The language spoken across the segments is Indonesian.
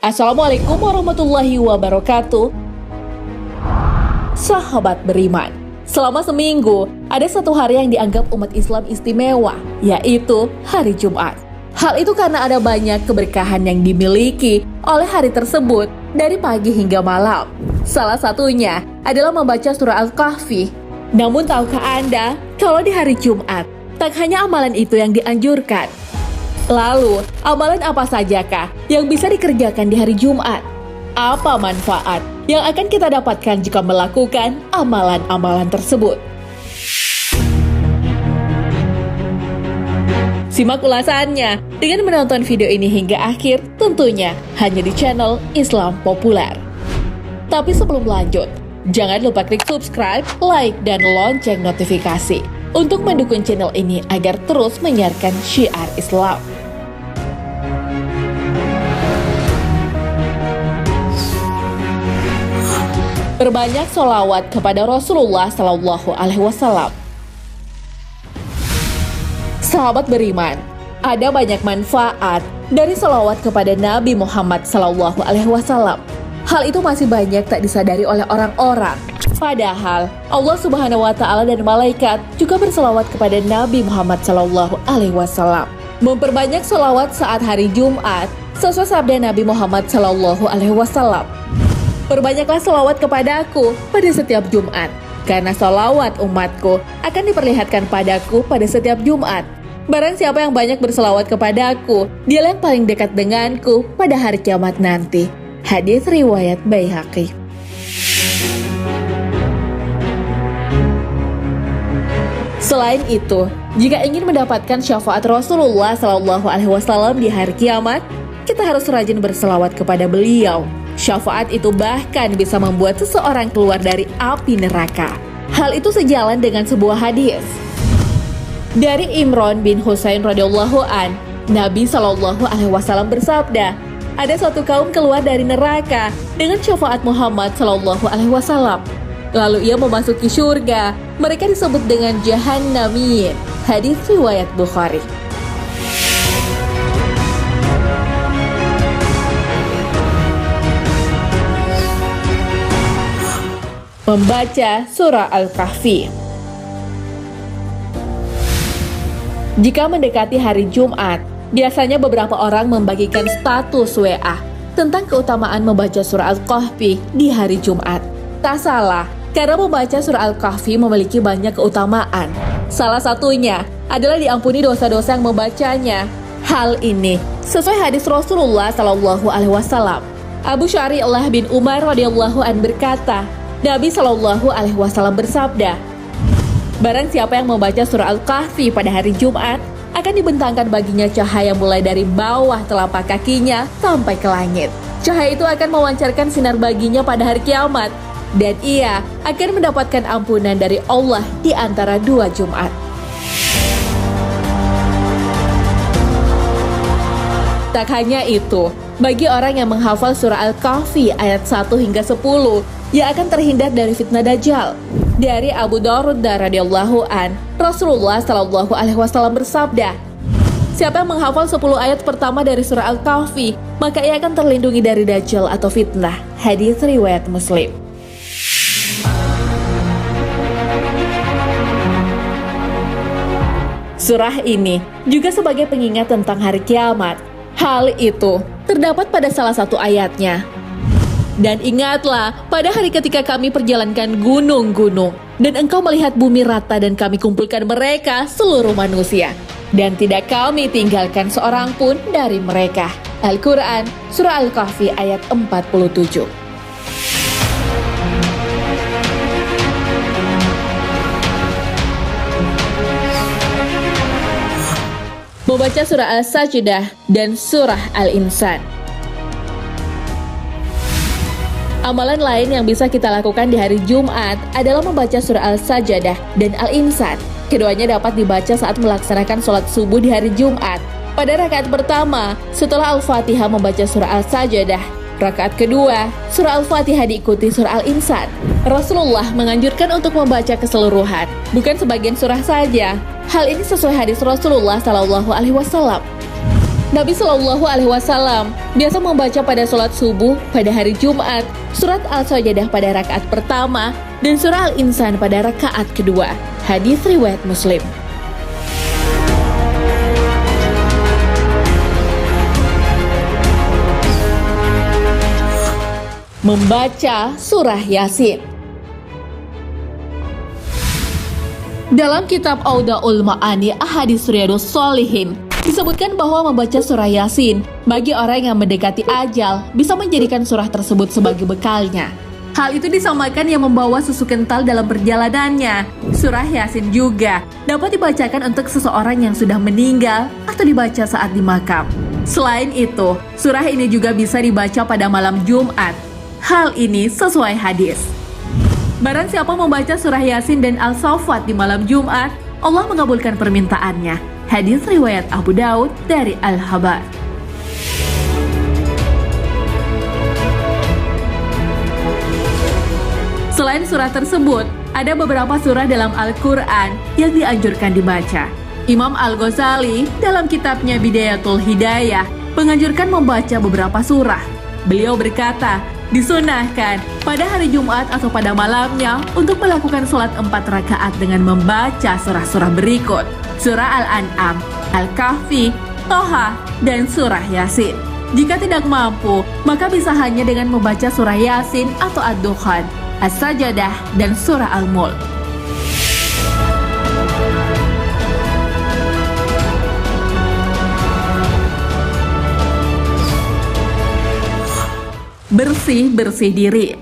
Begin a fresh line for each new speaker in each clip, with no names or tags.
Assalamualaikum warahmatullahi wabarakatuh. Sahabat beriman, selama seminggu ada satu hari yang dianggap umat Islam istimewa, yaitu hari Jumat. Hal itu karena ada banyak keberkahan yang dimiliki oleh hari tersebut dari pagi hingga malam. Salah satunya adalah membaca surah Al-Kahfi. Namun tahukah Anda kalau di hari Jumat tak hanya amalan itu yang dianjurkan? Lalu, amalan apa sajakah yang bisa dikerjakan di hari Jumat? Apa manfaat yang akan kita dapatkan jika melakukan amalan-amalan tersebut? Simak ulasannya dengan menonton video ini hingga akhir, tentunya hanya di channel Islam Populer. Tapi sebelum lanjut, jangan lupa klik subscribe, like, dan lonceng notifikasi untuk mendukung channel ini agar terus menyiarkan syiar Islam. Berbanyak sholawat kepada Rasulullah Sallallahu Alaihi Wasallam. Sahabat beriman, ada banyak manfaat dari sholawat kepada Nabi Muhammad Sallallahu Alaihi Wasallam. Hal itu masih banyak tak disadari oleh orang-orang. Padahal Allah Subhanahu Wa Taala dan malaikat juga berselawat kepada Nabi Muhammad Sallallahu Alaihi Wasallam. Memperbanyak sholawat saat hari Jumat sesuai sabda Nabi Muhammad Sallallahu Alaihi Wasallam. Perbanyaklah sholawat kepadaku pada setiap Jumat, karena sholawat umatku akan diperlihatkan padaku pada setiap Jumat. Barang siapa yang banyak berselawat kepadaku, dialah yang paling dekat denganku pada hari kiamat nanti. Hadis riwayat Baihaqi. Selain itu, jika ingin mendapatkan syafaat Rasulullah Sallallahu Alaihi Wasallam di hari kiamat, kita harus rajin berselawat kepada beliau. Syafaat itu bahkan bisa membuat seseorang keluar dari api neraka. Hal itu sejalan dengan sebuah hadis dari Imran bin Husain radhiyallahu an. Nabi Shallallahu Alaihi Wasallam bersabda, ada suatu kaum keluar dari neraka dengan syafaat Muhammad Shallallahu Alaihi Wasallam. Lalu ia memasuki surga. Mereka disebut dengan Jahannamin. Hadis riwayat Bukhari. Membaca surah Al-Kahfi. Jika mendekati hari Jumat, biasanya beberapa orang membagikan status WA tentang keutamaan membaca surah Al-Kahfi di hari Jumat. Tak salah, karena membaca surah Al-Kahfi memiliki banyak keutamaan. Salah satunya adalah diampuni dosa-dosa yang membacanya. Hal ini sesuai hadis Rasulullah Sallallahu Alaihi Wasallam. Abu Syari'illah bin Umar radhiyallahu an berkata, Nabi Shallallahu Alaihi Wasallam bersabda, barang siapa yang membaca surah Al-Kahfi pada hari Jumat, akan dibentangkan baginya cahaya mulai dari bawah telapak kakinya sampai ke langit. Cahaya itu akan memancarkan sinar baginya pada hari kiamat, dan ia akan mendapatkan ampunan dari Allah di antara dua Jumat. Tak hanya itu, bagi orang yang menghafal surah Al-Kahfi ayat 1 hingga 10, ia akan terhindar dari fitnah Dajjal. Dari Abu Darda radhiyallahu an, Rasulullah Sallallahu Alaihi Wasallam bersabda, siapa yang menghafal 10 ayat pertama dari surah Al-Kahfi, maka ia akan terlindungi dari Dajjal atau fitnah. Hadis riwayat Muslim. Surah ini juga sebagai pengingat tentang hari kiamat. Hal itu terdapat pada salah satu ayatnya. Dan ingatlah pada hari ketika kami perjalankan gunung-gunung, dan engkau melihat bumi rata dan kami kumpulkan mereka seluruh manusia. Dan tidak kami tinggalkan seorang pun dari mereka. Al-Quran, Surah Al-Kahfi ayat 47. Membaca surah Al-Sajdah dan surah Al-Insan. Amalan lain yang bisa kita lakukan di hari Jumat adalah membaca surah Al-Sajdah dan Al-Insan. Keduanya dapat dibaca saat melaksanakan sholat subuh di hari Jumat. Pada rakaat pertama, setelah Al-Fatihah membaca surah Al-Sajdah. Rakaat kedua, surah Al-Fatihah diikuti surah Al-Insan. Rasulullah menganjurkan untuk membaca keseluruhan, bukan sebagian surah saja. Hal ini sesuai hadis Rasulullah Sallallahu Alaihi Wasallam. Nabi Shallallahu Alaihi Wasallam biasa membaca pada sholat subuh pada hari Jumat, surat Al-Sajdah pada rakaat pertama, dan surah Al-Insan pada rakaat kedua. Hadis riwayat Muslim. Membaca surah Yasin. Dalam kitab Audaul Ma'ani Ahadits Riyadhus Shalihin disebutkan bahwa membaca surah Yasin bagi orang yang mendekati ajal bisa menjadikan surah tersebut sebagai bekalnya. Hal itu disamakan yang membawa susu kental dalam perjalanannya. Surah Yasin juga dapat dibacakan untuk seseorang yang sudah meninggal atau dibaca saat di makam. Selain itu, surah ini juga bisa dibaca pada malam Jumat. Hal ini sesuai hadis. Barang siapa membaca surah Yasin dan Al-Saffat di malam Jumat, Allah mengabulkan permintaannya. Hadis riwayat Abu Daud dari Al-Habar. Selain surah tersebut, ada beberapa surah dalam Al-Quran yang dianjurkan dibaca. Imam Al-Ghazali dalam kitabnya Bidayatul Hidayah menganjurkan membaca beberapa surah. Beliau berkata, disunahkan pada hari Jumat atau pada malamnya untuk melakukan sholat 4 rakaat dengan membaca surah-surah berikut: surah Al-An'am, Al-Kahfi, Toha, dan surah Yasin. Jika tidak mampu, maka bisa hanya dengan membaca surah Yasin atau Ad-Dukhan, As-Sajadah, dan surah Al-Mulk. Bersih-bersih diri.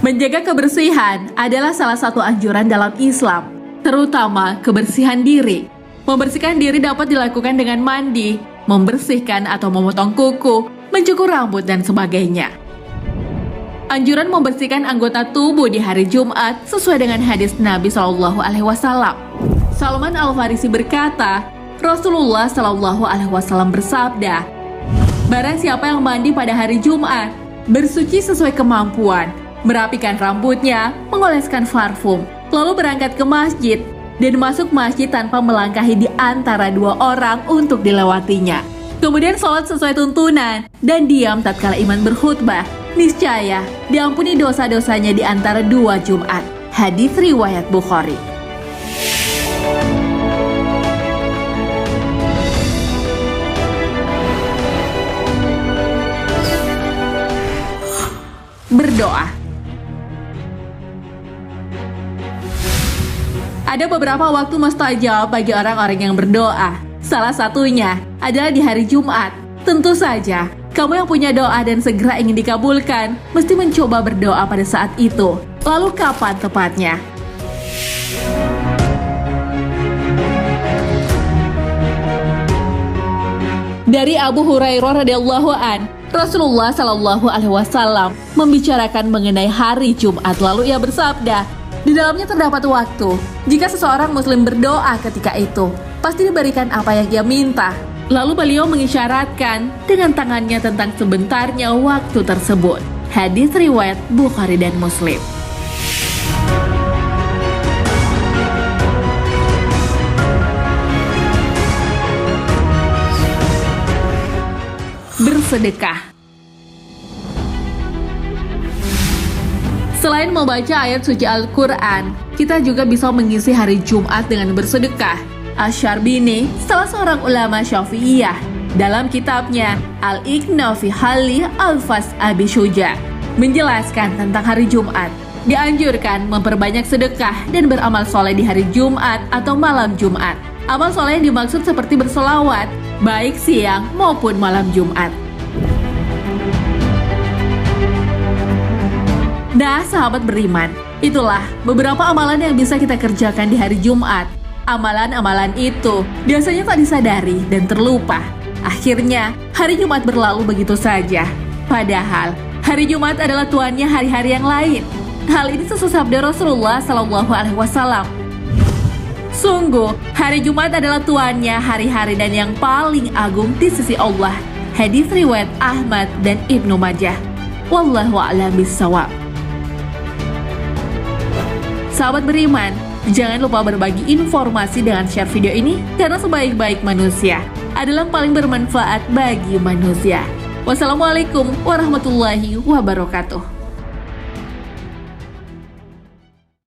Menjaga kebersihan adalah salah satu anjuran dalam Islam, terutama kebersihan diri. Membersihkan diri dapat dilakukan dengan mandi, membersihkan atau memotong kuku, mencukur rambut, dan sebagainya. Anjuran membersihkan anggota tubuh di hari Jumat sesuai dengan hadis Nabi SAW. Salman Al-Farisi berkata, Rasulullah SAW bersabda, barang siapa yang mandi pada hari Jumat, bersuci sesuai kemampuan, merapikan rambutnya, mengoleskan parfum, lalu berangkat ke masjid, dan masuk masjid tanpa melangkahi di antara 2 orang untuk dilewatinya. Kemudian sholat sesuai tuntunan, dan diam tatkala imam berkhutbah, niscaya diampuni dosa-dosanya di antara 2 Jumat. Hadis riwayat Bukhari. Berdoa. Ada beberapa waktu mustajab bagi orang-orang yang berdoa. Salah satunya adalah di hari Jumat. Tentu saja, kamu yang punya doa dan segera ingin dikabulkan, mesti mencoba berdoa pada saat itu. Lalu kapan tepatnya? Dari Abu Hurairah radhiyallahu an, Rasulullah Shallallahu Alaihi Wasallam membicarakan mengenai hari Jumat, lalu ia bersabda, di dalamnya terdapat waktu. Jika seseorang Muslim berdoa ketika itu, pasti diberikan apa yang ia minta. Lalu beliau mengisyaratkan dengan tangannya tentang sebentarnya waktu tersebut. Hadis riwayat Bukhari dan Muslim. Bersedekah. Selain membaca ayat suci Al-Quran, kita juga bisa mengisi hari Jumat dengan bersedekah. Asy-Syarbini, salah seorang ulama Syafi'iyah, dalam kitabnya Al-Iqna fi Halli Al-Fas Abi Syuja, menjelaskan tentang hari Jumat. Dianjurkan memperbanyak sedekah dan beramal soleh di hari Jumat atau malam Jumat. Amal soleh yang dimaksud seperti berselawat, baik siang maupun malam Jumat. Nah, sahabat beriman, itulah beberapa amalan yang bisa kita kerjakan di hari Jumat. Amalan-amalan itu biasanya tak disadari dan terlupa. Akhirnya, hari Jumat berlalu begitu saja. Padahal, hari Jumat adalah tuannya hari-hari yang lain. Hal ini sesuai sabda Rasulullah SAW. Sungguh, hari Jumat adalah tuannya hari-hari dan yang paling agung di sisi Allah. Hadis riwayat Ahmad dan Ibnu Majah. Wallahu a'lam bishawab. Sahabat beriman, Jangan lupa berbagi informasi dengan share video ini, karena sebaik-baik manusia adalah yang paling bermanfaat bagi manusia. Wassalamualaikum warahmatullahi wabarakatuh.